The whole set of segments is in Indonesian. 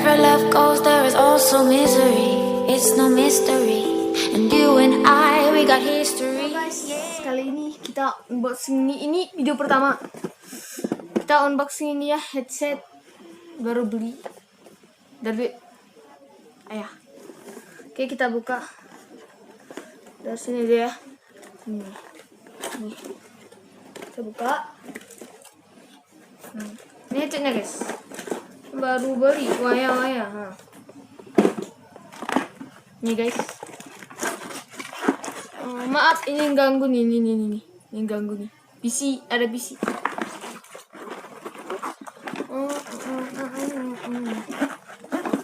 Wherever love goes, there is also misery. It's no mystery. And you and I, we got history. Guys, kali ini kita unboxing ini video pertama. Kita unboxing ini ya, headset baru beli dari ayah. Oke, kita buka dari sini dia. Nih. Kita buka. Ini headsetnya guys, baru beli, waya. Nih guys. Maaf ini ganggu nih, ini ganggu nih. PC, ada PC.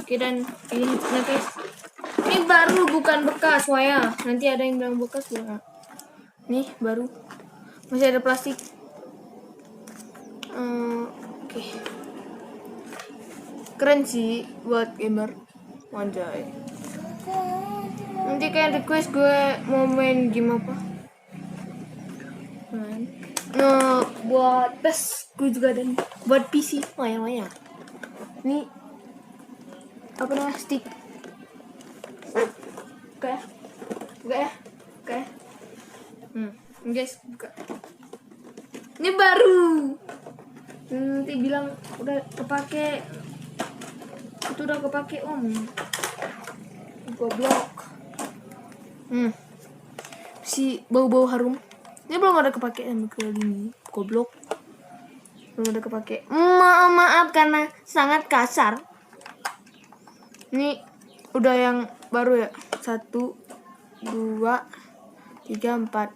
Oke, dan ini headsetnya guys. Ini baru, bukan bekas waya. Nanti ada yang bilang bekas ya. Nih baru, masih ada plastik. Oke. Keren sih buat gamer. Wanjay. Nanti kayak request gue mau main game apa. Buat PES gue juga ada nih. Buat PC waya. Ini apa namanya, stick. Buka ya. Guys, buka. Ini baru. Nanti bilang udah kepake. Itu udah kepake om. Goblok. Si bau-bau harum. Ini belum ada kepake sama kali ini. Goblok. Belum ada kepake. Maaf karena sangat kasar. Ini udah yang baru ya. 1, 2, 3, 4.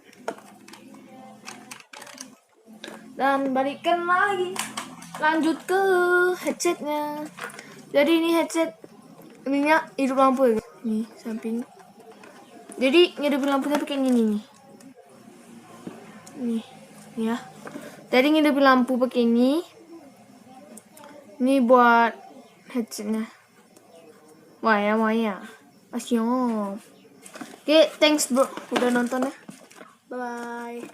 Dan balikan lagi. Lanjut ke headsetnya. Jadi ini headset ininya hidup lampu ya. Nih samping. Jadi ngidupin lampunya pakai ini nih. Nih ya. Jadi ngidupin lampu pakai ini. Ini buat headsetnya. Waya. Asyik. Oke, thanks bro udah nonton ya. Bye.